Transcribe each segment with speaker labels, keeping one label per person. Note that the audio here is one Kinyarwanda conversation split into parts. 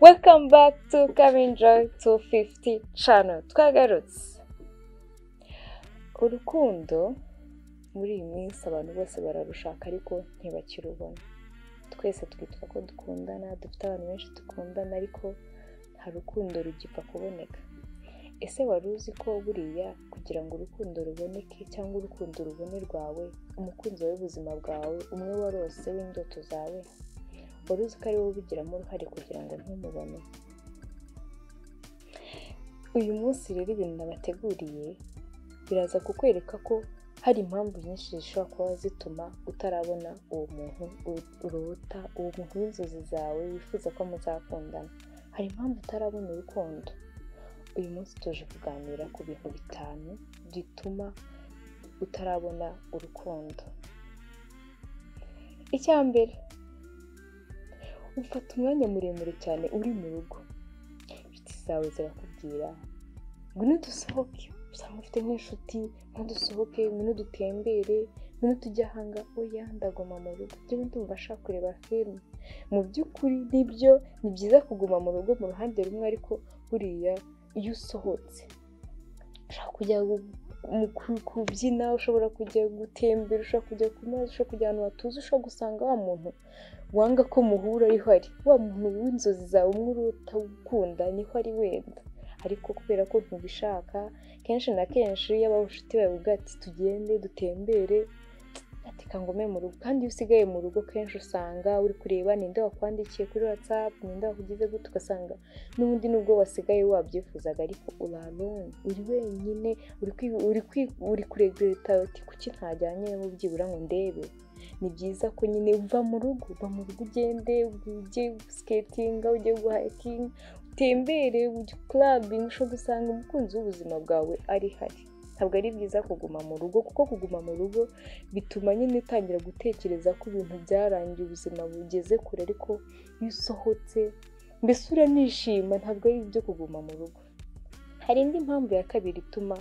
Speaker 1: Welcome back to Kevin Joy 250 channel. Twagarutse. Urukundo muri iyi minsi abantu bose bararushaka ariko ntibakirubona. Twese twitwa ko dukundana, dufite abantu benshi dukundana ariko nta rukundo rugipfa kuboneka. Ese wari uzi ko buriya kugira ngo urukundo ruboneke cyangwa urukundo rubone rwawe, umukunzi w'ubuzima bwawe, umwe warose w'indoto zawe, wari uzi ko ari wowe ubigiramo uruhare kugira ngo ntumubone? Uyu munsi rero ibintu nabateguriye biraza kukwereka ko hari impamvu nyinshi zishobora kuba zituma utarabona uwo muntu urota, uwo muntu w'inzozi zawe wifuza ko muzakundana. Hari impamvu utarabona urukundo. Uyu munsi tuje kuganira ku bintu 5 bituma utarabona urukundo. Icya mbere, ufata umwanya muremure cyane uri mu rugo. Inshuti zawe zirakubwira ngwino dusohoke, usanga ufite nk'inshuti, dusohoke, ngwino dutembere, ngwino tujya hanga. Oya, ndaguma mu rugo, njyewe ndumva ashaka kureba film. Mu by'ukuri nibyo, ni byiza kuguma mu rugo mu ruhande rumwe, ariko buriya iyo usohotse ushaka kujya kubyina, ushobora kujya gutembera, ushobora kujya ku mazi, ushobora kujya ahantu hatuze, ushobora gusanga wa muntu wanga ko muhura ariho ari, wa muntu w'inzozi zawe umwe urota ukunda niho ari wenda, ariko kubera ko ntubishaka, kenshi na kenshi iyo abashuti bawe ubwo ati tugende dutembere, ati kangume mu rugo. Kandi iyo usigaye mu rugo kenshi usanga uri kureba ninde wakwandikiye kuri WhatsApp, ninde wakugize gute, ugasanga n'ubundi nubwo wasigaye wabyifuzaga ariko uri alone, uri wenyine, uri kuregreta ati kuki ntajyanye mu byibura ngo ndebe. Ni byiza ko nyine uva mu rugo ugende, ujye skating, ujye hiking, utembere, ujye clubbing, ushobora gusanga umukunzi w'ubuzima bwawe ari hari. Ntabwo ari byiza kuguma mu rugo, kuko kuguma mu rugo bituma nyine utangira gutekereza ko ibintu byarangiye, ubuzima bugeze kure, ariko iyo usohotse mbese uranishima. Ntabwo ari ibyo kuguma mu rugo. Hari indi mpamvu ya kabiri ituma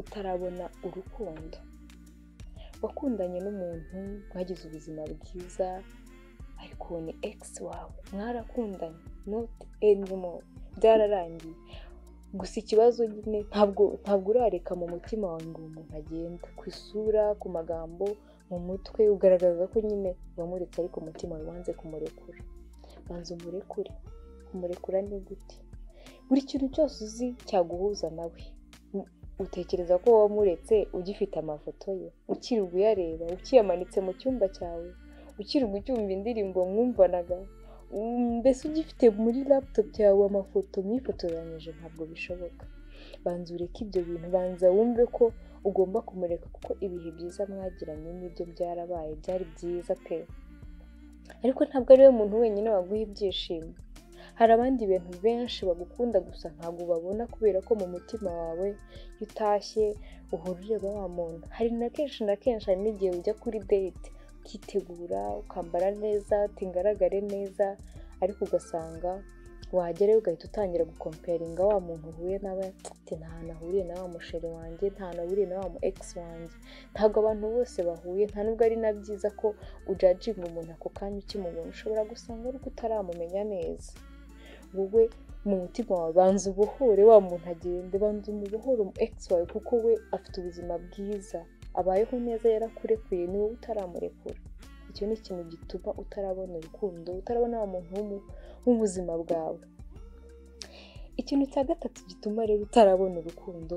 Speaker 1: utarabona urukundo. Wakundanye n'umuntu, mwagize ubuzima bwiza, ariko ni ex wawe, mwarakundanye, not anymore, byararangiye. Gusa ikibazo nyine ntabwo urareka mu mutima wawe ngo umuntu agenda. Ku isura, ku magambo, mu mutwe ugaragaza ko nyine wamuretse, ariko umutima wawe wanze kumurekura. Banza umurekure. Kumurekura ni gute? Buri kintu cyose uzi cyaguhuza nawe, utekereza ko wamuretse ugifite amafoto ye, ukirirwa uyareba, ukiyamanitse mu cyumba cyawe, ukirirwa ucyumva indirimbo mwumvanaga, mbese ugifite muri laptop yawe amafoto mwifotoranyije. Ntabwo bishoboka. Banza ureke ibyo bintu, banza wumve ko ugomba kumureka, kuko ibihe byiza mwagiranye n'ibyo byarabaye, byari byiza pe, ariko ntabwo ari we muntu wenyine waguha ibyishimo. Hari abandi bantu benshi bagukunda, gusa ntabwo babona, kubera ko mu mutima wawe iyo utashye uhora ureba wa muntu. Hari na kenshi hari n'igihe ujya kuri date ukitegura, ukambara neza, utingaragare neza, ariko ugasanga wagerayo ugahita utangira gukomparinga wa muntu uhuye nawe, ati nta hantu ahuriye na wa musheri wanjye, nta hantu ahuriye na wa mu ex wanjye. Ntabwo abantu bose bahuye, nta nubwo ari na byiza ko ujajinga umuntu ako kanya ukimubona. Ushobora gusanga ariko utaramumenya neza. Wowe mu mutima wawe banza ubuhure wa muntu agende, banza umubuhure mu ex wawe, kuko we afite ubuzima bwiza, abayeho neza, yarakurekuye, ni wowe utaramurekura. Icyo ni ikintu gituma utarabona urukundo, utarabona wa muntu w'ubuzima bwawe. Ikintu cya gatatu gituma rero utarabona urukundo,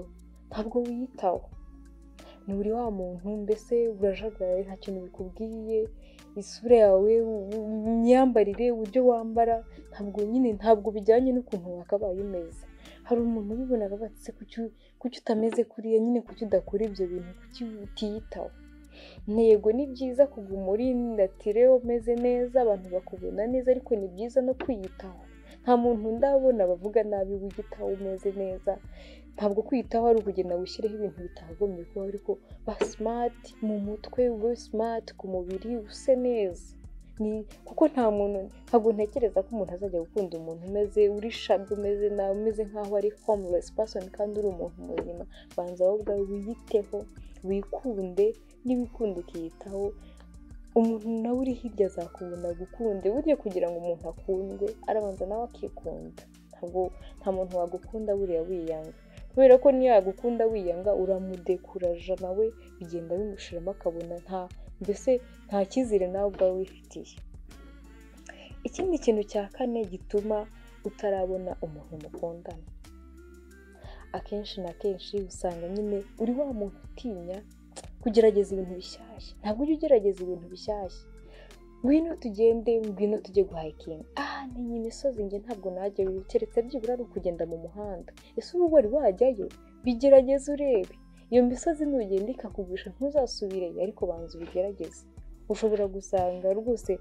Speaker 1: ntabwo wiyitaho. Ni uri wa muntu mbese urajagaye, nta kintu bikubwiye, isura yawe, imyambarire, uburyo wambara, ntabwo bijyanye n'ukuntu wakabaye umeze. Hari umuntu ubibonaga batse kuki utameze kuriya, nyine kuki udakora ibyo bintu, kuki utiyitaho. Ntego ni byiza kuguma uri natire umeze neza, abantu bakubona neza, ariko ni byiza no kwiyitaho. Nta muntu ndabona bavuga nabi wiyitaho umeze neza. Ntabwo kwiyitaho ari ukugenda gushyireho ibintu bitagombye kuba, ariko ba smart mu mutwe, ube smart ku mubiri, use neza. Kuko ntabwo ntekereza ko umuntu azajya gukunda umuntu umeze uri shabby, umeze nawe, umeze nkaho ari homeless person kandi uri umuntu muzima. Banza wowe ubwawe wiyiteho, wikunde, n'ibikunda ukiyitaho, umuntu nawe uri hirya azakubona gukunde. Burya kugira ngo umuntu akundwe arabanza nawe akikunda. Nta muntu wagukunda buriya wiyanga, kubera ko niyo yagukunda wiyanga uramudekuraja nawe bigenda bimushiramo akabona mbese nta cyizere nawe ubwawe wifitiye. Ikindi kintu cya kane gituma utarabona umuntu mukundana, akenshi na kenshi usanga nyine uri wa muntu utinya kugerageza ibintu bishyashya. Ntabwo ujya ugerageza ibintu bishyashya. Ngwino tugende, ngwino tujye guhayikinga. Ni imisozi njye ntabwo najyayo, keretse byibura ari ukugenda mu muhanda. Ese ubu wari wajyayo? Bigerageze urebe. Iyo misozi nugenda ikakugusha ntuzasubireyo, ariko banza ubigerageze. Ushobora gusanga rwose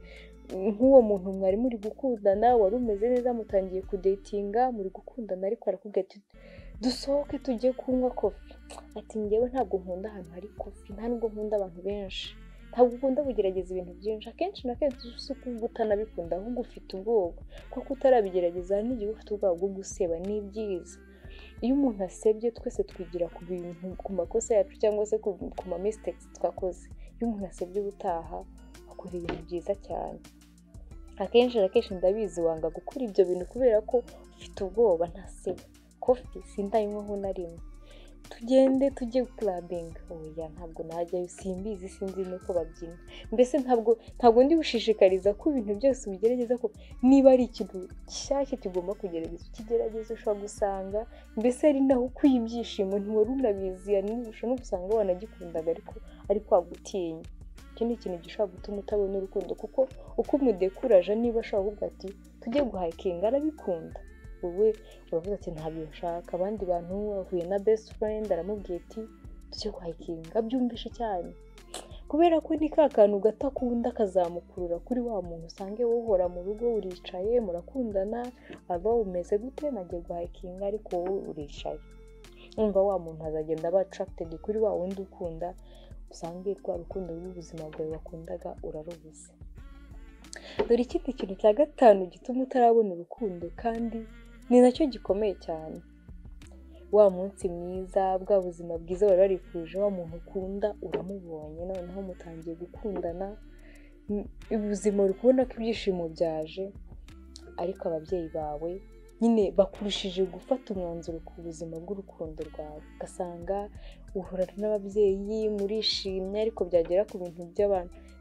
Speaker 1: nk'uwo muntu mwari muri gukundana, wari umeze neza, mutangiye kudetinga, muri gukundana, ariko arakubwira ati dusohoke tujye kunywa kofi. Ati njyewe ntabwo nkunda ahantu hari kofi, nta nubwo nkunda abantu benshi. Ntabwo ukunda kugerageza ibintu byinshi. Akenshi na kenshi usuka utanabikunda, ahubwo ufite ubwoba kuko utarabigerageza. N'igihe ufite ubwoba bwo guseba ni byiza. Iyo umuntu asebye, twese twigira ku bintu, ku makosa yacu cyangwa se ku ma mistakes twakoze. Iyo umuntu asebye ubutaha akora ibintu byiza cyane. Akenshi na kenshi ndabizi wanga gukora ibyo bintu kubera ko ufite ubwoba. Ntaseba kofi sindayinywaho na rimwe. Tugende tujye clubbing. Oya, ntabwo najyayo, simbizi, sinzi nuko babyina. Mbese ntabwo ndi gushishikariza ko ibintu byose ubigerageza, ko niba ari ikintu gishyashya kigomba kugerageza ukigerageza. Ushobora gusanga mbese ari naho ukwiye ibyishimo, ntiwari unabizi, ushobora no gusanga wanagikundaga ariko wagutinya. Iki ni ikintu gishobora gutuma utabona urukundo, kuko uko umudekuraje niba ashobora kuvuga ati tujye guhayikinga, arabikunda. Wowe uravuga ati ntabyo nshaka. Abandi bantu bahuye na best friend aramubwiye ati tujye guhayikinga, abyumvishe cyane, kubera ko ni ka kantu gato akunda kazamukurura kuri wa muntu. Usange wowe uhora mu rugo, uricaye, murakundana, aba umeze gute, nagiye guhayikinga, ariko wowe uricaye. Umva wa muntu azagenda aba attracted kuri wa wundi ukunda, usange rwa rukundo rw'ubuzima bwawe wakundaga urarubuze. Dore ikindi kintu cya gatanu gituma utarabona urukundo, kandi ni nacyo gikomeye cyane. Wa munsi mwiza, bwa buzima bwiza wari warifuje, wa muntu ukunda uramubonye, noneho mutangiye gukundana, ubuzima uri kubona ko ibyishimo byaje, ariko ababyeyi bawe nyine bakurushije gufata umwanzuro ku buzima bw'urukundo rwawe. Ugasanga uhorana n'ababyeyi murishimye, ariko byagera ku bintu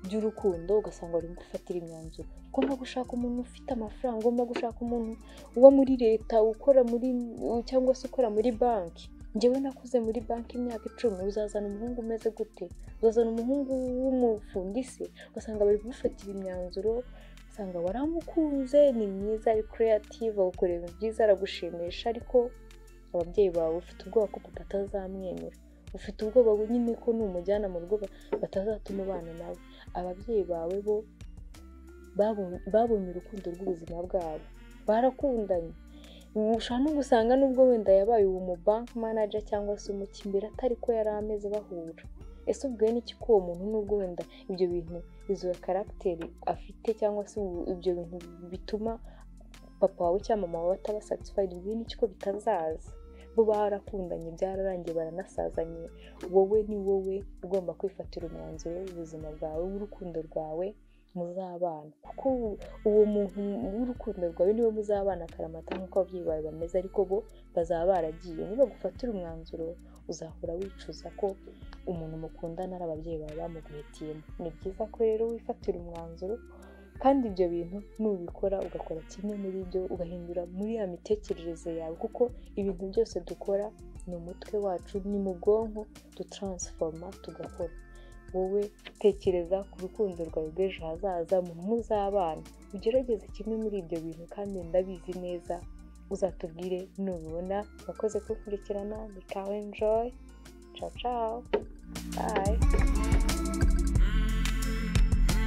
Speaker 1: by'urukundo ugasanga bari gufatira imyanzuro. Ugomba gushaka umuntu ufite amafaranga, ugomba gushaka umuntu uba muri leta, ukora cyangwa se ukora muri banki. Njyewe nakuze muri banki imyaka 10, uzazana umuhungu umeze gute? Uzazana umuhungu w'umufundi se? Ugasanga bari gufatira imyanzuro. Usanga waramukunze, ni mwiza, ari creative, ukorera byiza, aragushimisha, ariko ababyeyi bawe ufite ubwoba ko papa atazamwemera. Ufite ubwoba nyine ko numujyana mu rugo batazatuma abana nawe. Ababyeyi bawe bo babonye urukundo rw'ubuzima bwabo, barakundanye. Ushobora no gusanga nubwo wenda yabaye uwo bank manager cyangwa se umukimbira, atari ko yari ameze bahura. Ese ubwiwe n'iki ko uwo muntu nubwo wenda ibyo bintu, izo karagiteri afite cyangwa se ibyo bintu bituma papa wawe cyangwa mama wawe bataba satisfied, ubwiwe n'iki ko bitazaza? Bo barakundanye, byararangiye, baranasazanye. Wowe ni wowe ugomba kwifatira umwanzuro w'ubuzima bwawe, w'urukundo rwawe, muzabana. Kuko uwo muntu w'urukundo rwawe niwe muzabana akaramata nk'uko ababyeyi bawe bameze, ariko bo bazaba baragiye. Niba gufatira umwanzuro uzahora wicuza ko umuntu mukundana ari ababyeyi bawe bamuguhitiyemo. Ni byiza ko rero wifatira umwanzuro, kandi ibyo bintu nubikora ugakora kimwe muri byo, ugahindura muri ya mitekerereze yawe, kuko ibintu byose dukora ni umutwe wacu, ni mu bwonko dutransforma tugakora. Wowe tekereza ku rukundo rwawe rw'ejo hazaza, umuntu muzabana, ugerageze kimwe muri ibyo bintu, kandi ndabizi neza uzatubwire nubibona. Wakoze kukurikirana, ni Kawe Enjoy. Ciao ciao, bye.